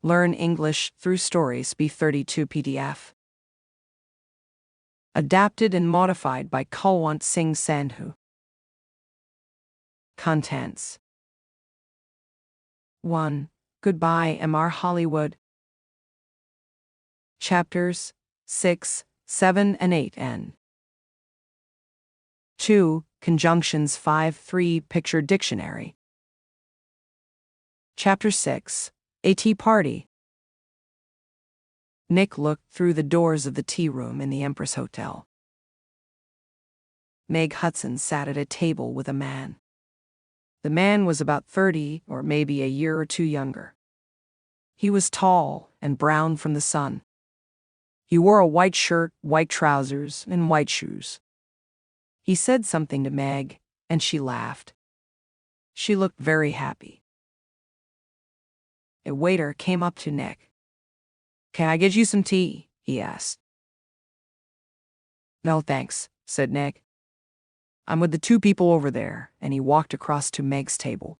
Learn English through stories. B32 PDF. Adapted and modified by Kulwant Singh Sandhu. Contents 1. Goodbye, Mr. Hollywood. Chapters 6, 7, and 8 N. 2. Conjunctions 5, 3 Picture Dictionary. Chapter 6, A Tea Party. Nick looked through the doors of the tea room in the Empress Hotel. Meg Hudson sat at a table with a man. The man was about 30, or maybe a year or two younger. He was tall and brown from the sun. He wore a white shirt, white trousers, and white shoes. He said something to Meg, and she laughed. She looked very happy. A waiter came up to Nick. "Can I get you some tea?" he asked. "No, thanks," said Nick. "I'm with the two people over there," and he walked across to Meg's table.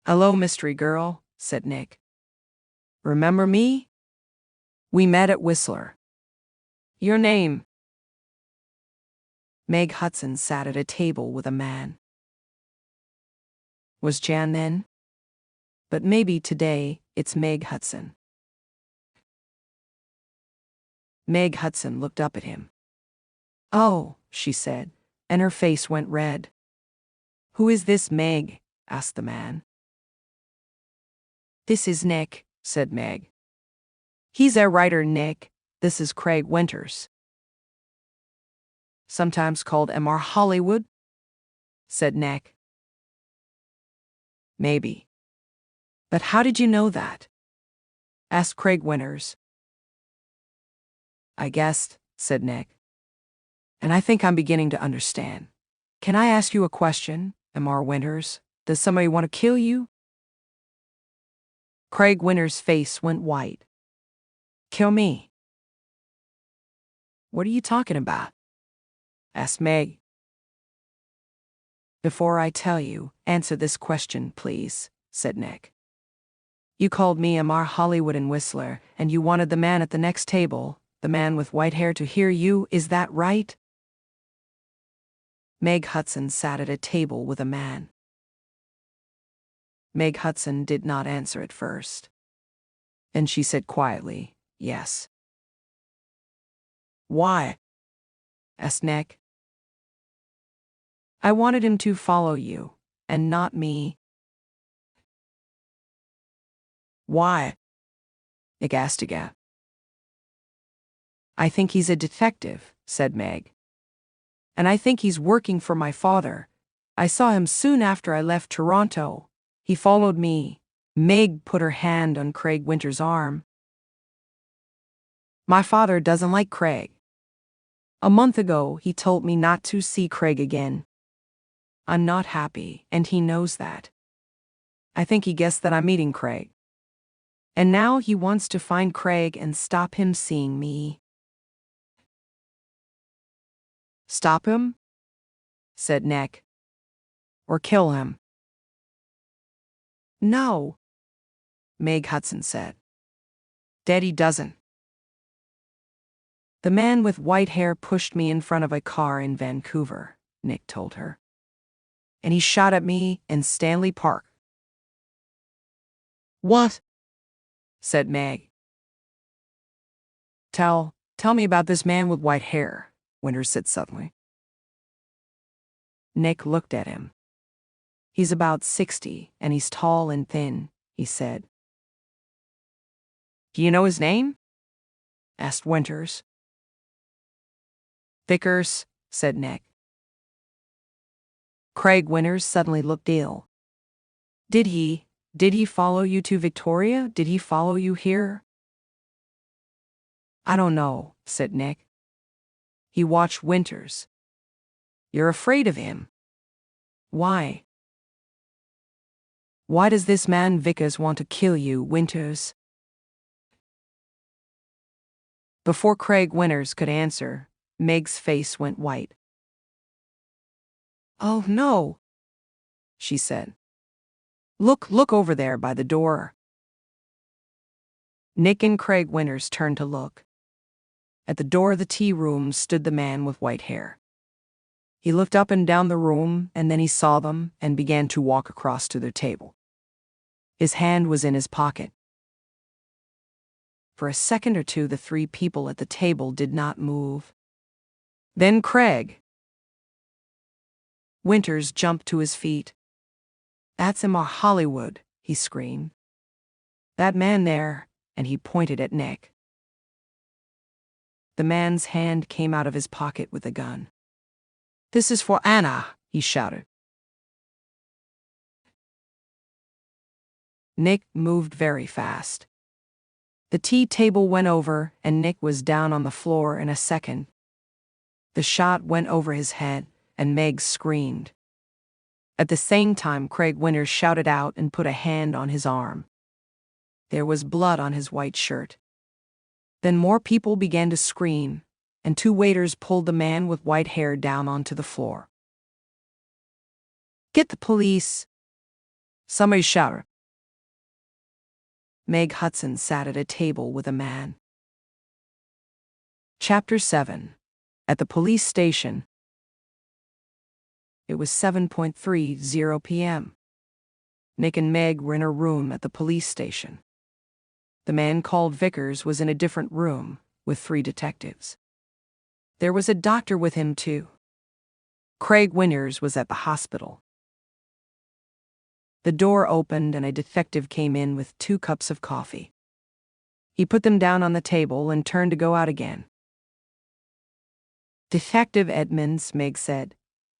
"Hello, mystery girl," said Nick. "Remember me? We met at Whistler. Your name?" Meg Hudson sat at a table with a man. Was Jan then? But maybe today it's Meg Hudson. Meg Hudson looked up at him. "Oh," she said, and her face went red. "Who is this Meg?" asked the man. "This is Nick," said Meg. "He's our writer, Nick. This is Craig Winters." "Sometimes called Mr. Hollywood?" said Nick. "Maybe. But how did you know that?" asked Craig Winters. "I guessed," said Nick. "And I think I'm beginning to understand. Can I ask you a question, Mr. Winters? Does somebody want to kill you?" Craig Winters' face went white. "Kill me? What are you talking about?" asked Meg. "Before I tell you, answer this question, please," said Nick. "You called me Mr. Hollywood in Whistler, and you wanted the man at the next table, the man with white hair, to hear you, is that right?" Meg Hudson sat at a table with a man. Meg Hudson did not answer at first. Then she said quietly, "Yes." "Why?" asked Nick. "I wanted him to follow you, and not me." "Why?" Nick asked again. "I think he's a detective," said Meg. "And I think he's working for my father. I saw him soon after I left Toronto. He followed me." Meg put her hand on Craig Winters' arm. "My father doesn't like Craig. A month ago, he told me not to see Craig again. I'm not happy, and he knows that. I think he guessed that I'm meeting Craig. And now he wants to find Craig and stop him seeing me." "Stop him?" said Nick. "Or kill him?" "No," Meg Hudson said. "Daddy doesn't." "The man with white hair pushed me in front of a car in Vancouver," Nick told her. "And he shot at me in Stanley Park." "What?" said Meg. Tell me about this man with white hair," Winters said suddenly. Nick looked at him. "He's about 60, and he's tall and thin," he said. "Do you know his name?" asked Winters. "Vickers," said Nick. Craig Winters suddenly looked ill. Did he follow you to Victoria? Did he follow you here?" "I don't know," said Nick. He watched Winters. "You're afraid of him. Why? Why does this man Vickers want to kill you, Winters?" Before Craig Winters could answer, Meg's face went white. "Oh, no," she said. Look over there by the door." Nick and Craig Winters turned to look. At the door of the tea room stood the man with white hair. He looked up and down the room, and then he saw them and began to walk across to their table. His hand was in his pocket. For a second or two, the three people at the table did not move. Then Craig Winters jumped to his feet. "That's Emma Hollywood," he screamed. "That man there," and he pointed at Nick. The man's hand came out of his pocket with a gun. "This is for Anna," he shouted. Nick moved very fast. The tea table went over, and Nick was down on the floor in a second. The shot went over his head, and Meg screamed. At the same time, Craig Winters shouted out and put a hand on his arm. There was blood on his white shirt. Then more people began to scream, and two waiters pulled the man with white hair down onto the floor. "Get the police!" somebody shouted. Meg Hudson sat at a table with a man. Chapter 7. At the police station. It was 7:30 p.m. Nick and Meg were in a room at the police station. The man called Vickers was in a different room with 3 detectives. There was a doctor with him, too. Craig Winters was at the hospital. The door opened and a detective came in with 2 cups of coffee. He put them down on the table and turned to go out again. "Detective Edmonds," Meg said.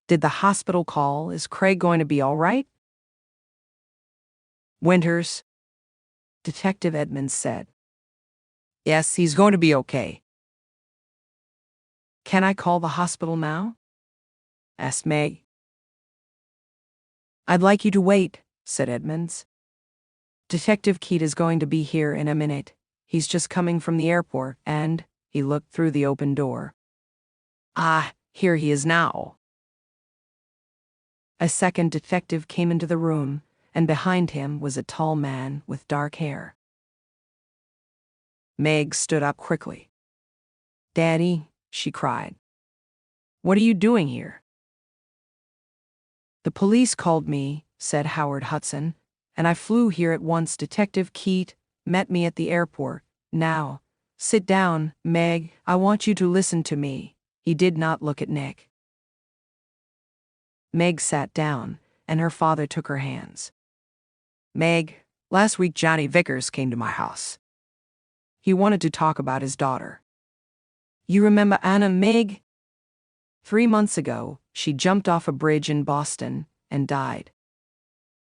"Did the hospital call? Is Craig going to be all right?" "Winters," Detective Edmonds said. "Yes, he's going to be okay." "Can I call the hospital now?" asked Meg. "I'd like you to wait," said Edmonds. "Detective Keat is going to be here in a minute. He's just coming from the airport, and," he looked through the open door. "Ah, here he is now." A second detective came into the room, and behind him was a tall man with dark hair. Meg stood up quickly. "Daddy," she cried. "What are you doing here?" "The police called me," said Howard Hudson, "and I flew here at once. Detective Keat met me at the airport. Now, sit down, Meg. I want you to listen to me." He did not look at Nick. Meg sat down, and her father took her hands. "Meg, last week Johnny Vickers came to my house. He wanted to talk about his daughter. You remember Anna, Meg? 3 months ago, she jumped off a bridge in Boston and died.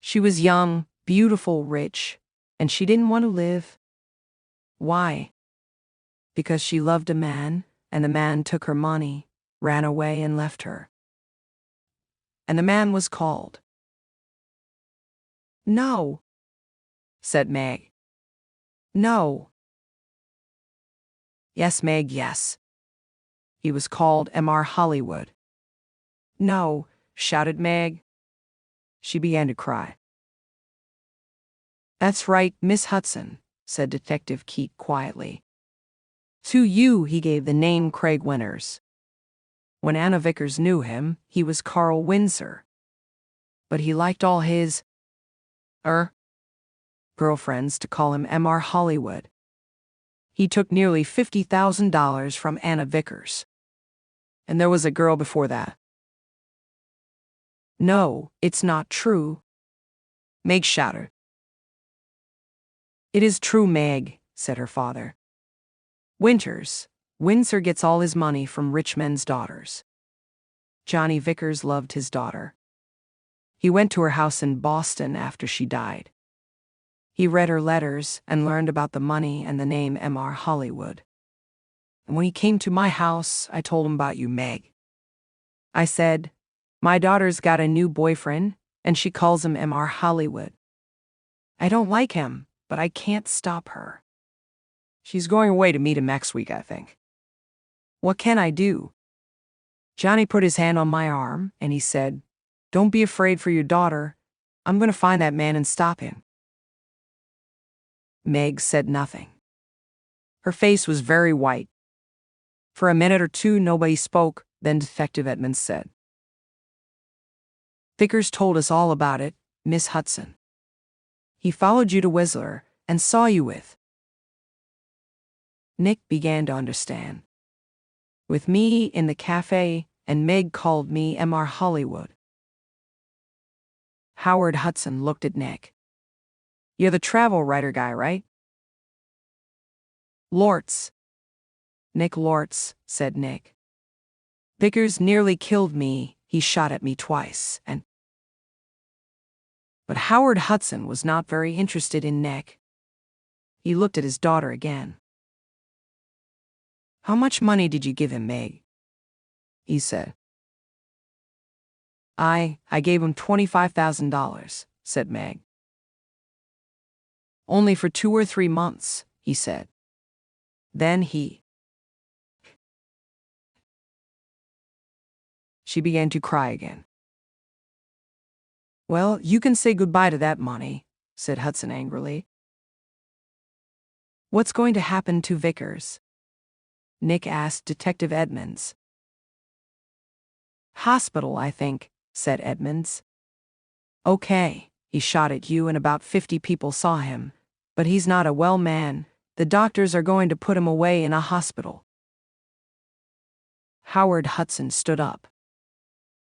She was young, beautiful, rich, and she didn't want to live. Why? Because she loved a man, and the man took her money, ran away, and left her. And the man was called." "No," said Meg. "No." "Yes, Meg, yes. He was called M.R. Hollywood." "No," shouted Meg. She began to cry. "That's right, Miss Hudson," said Detective Keat quietly. "To you he gave the name Craig Winters. When Anna Vickers knew him, he was Carl Windsor. But he liked all his girlfriends to call him M.R. Hollywood. He took nearly $50,000 from Anna Vickers. And there was a girl before that." "No, it's not true," Meg shouted. "It is true, Meg," said her father. Windsor gets all his money from rich men's daughters. Johnny Vickers loved his daughter. He went to her house in Boston after she died. He read her letters and learned about the money and the name M.R. Hollywood. And when he came to my house, I told him about you, Meg. I said, 'My daughter's got a new boyfriend, and she calls him M.R. Hollywood. I don't like him, but I can't stop her. She's going away to meet him next week, I think. What can I do?' Johnny put his hand on my arm, and he said, 'Don't be afraid for your daughter. I'm going to find that man and stop him.'" Meg said nothing. Her face was very white. For a minute or two, nobody spoke. Then Detective Edmonds said, "Vickers told us all about it, Miss Hudson. He followed you to Whistler and saw you with." Nick began to understand. "With me in the cafe, and Meg called me Mr. Hollywood." Howard Hudson looked at Nick. "You're the travel writer guy, right?" "Lortz." "Nick Lortz," said Nick. "Vickers nearly killed me. He shot at me twice, and—" But Howard Hudson was not very interested in Nick. He looked at his daughter again. "How much money did you give him, Meg?" he said. I gave him $25,000, said Meg. "Only for 2 or 3 months, he said. Then She began to cry again. "Well, you can say goodbye to that money," said Hudson angrily. "What's going to happen to Vickers?" Nick asked Detective Edmonds. "Hospital, I think," said Edmonds. "Okay, he shot at you and about 50 people saw him, but he's not a well man. The doctors are going to put him away in a hospital." Howard Hudson stood up.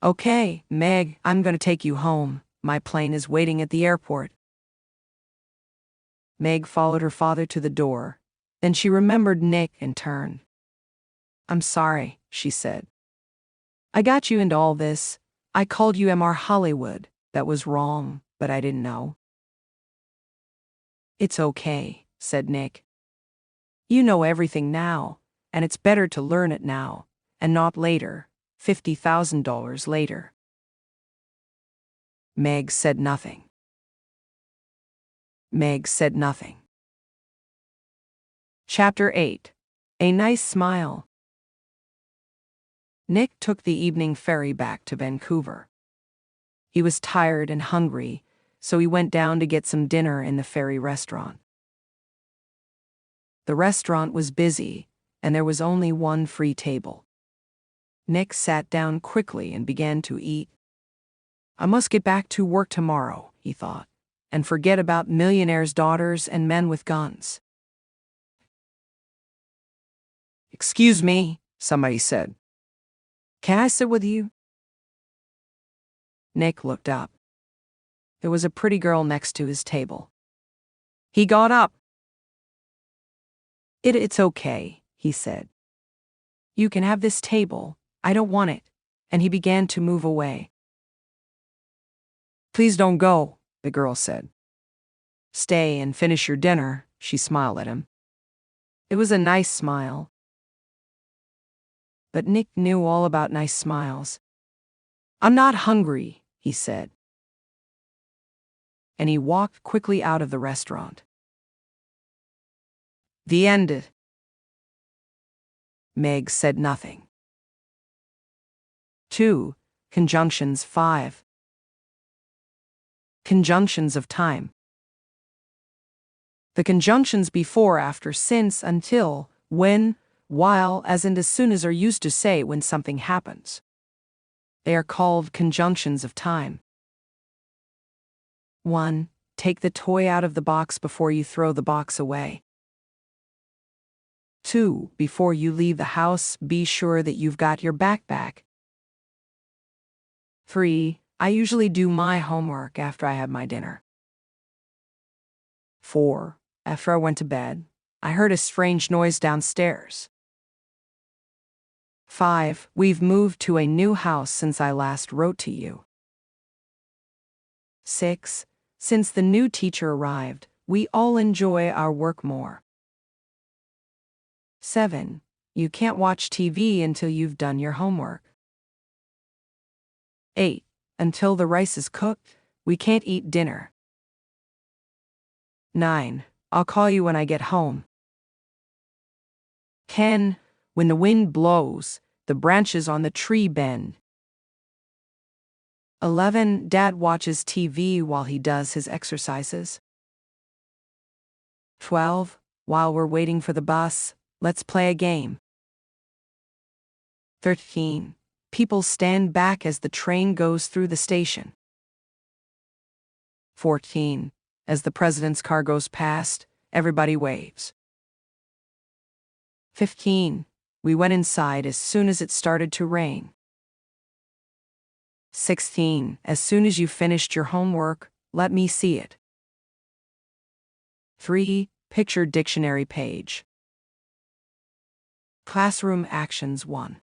"Okay, Meg, I'm going to take you home. My plane is waiting at the airport." Meg followed her father to the door. Then she remembered Nick and turned. "I'm sorry," she said. "I got you into all this. I called you Mr. Hollywood. That was wrong, but I didn't know." "It's okay," said Nick. "You know everything now, and it's better to learn it now, and not later, $50,000 later." Meg said nothing. Meg said nothing. Chapter 8. A Nice Smile. Nick took the evening ferry back to Vancouver. He was tired and hungry, so he went down to get some dinner in the ferry restaurant. The restaurant was busy, and there was only one free table. Nick sat down quickly and began to eat. "I must get back to work tomorrow," he thought, "and forget about millionaires' daughters and men with guns." "Excuse me," somebody said. "Can I sit with you?" Nick looked up. There was a pretty girl next to his table. He got up. It's okay," he said. "You can have this table. I don't want it." And he began to move away. "Please don't go," the girl said. "Stay and finish your dinner," she smiled at him. It was a nice smile. But Nick knew all about nice smiles. "I'm not hungry," he said. And he walked quickly out of the restaurant. The end. Meg said nothing. 2. Conjunctions 5. Conjunctions of time. The conjunctions before, after, since, until, when, while, as, and as soon as are used to say when something happens. They are called conjunctions of time. 1. Take the toy out of the box before you throw the box away. 2. Before you leave the house, be sure that you've got your backpack. 3. I usually do my homework after I have my dinner. 4. After I went to bed, I heard a strange noise downstairs. 5. We've moved to a new house since I last wrote to you. 6. Since the new teacher arrived, we all enjoy our work more. 7. You can't watch TV until you've done your homework. 8. Until the rice is cooked, we can't eat dinner. 9. I'll call you when I get home. 10. When the wind blows, the branches on the tree bend. 11. Dad watches TV while he does his exercises. 12. While we're waiting for the bus, let's play a game. 13. People stand back as the train goes through the station. 14. As the president's car goes past, everybody waves. 15. We went inside as soon as it started to rain. 16. As soon as you finished your homework, let me see it. 3. Picture dictionary page. Classroom actions 1.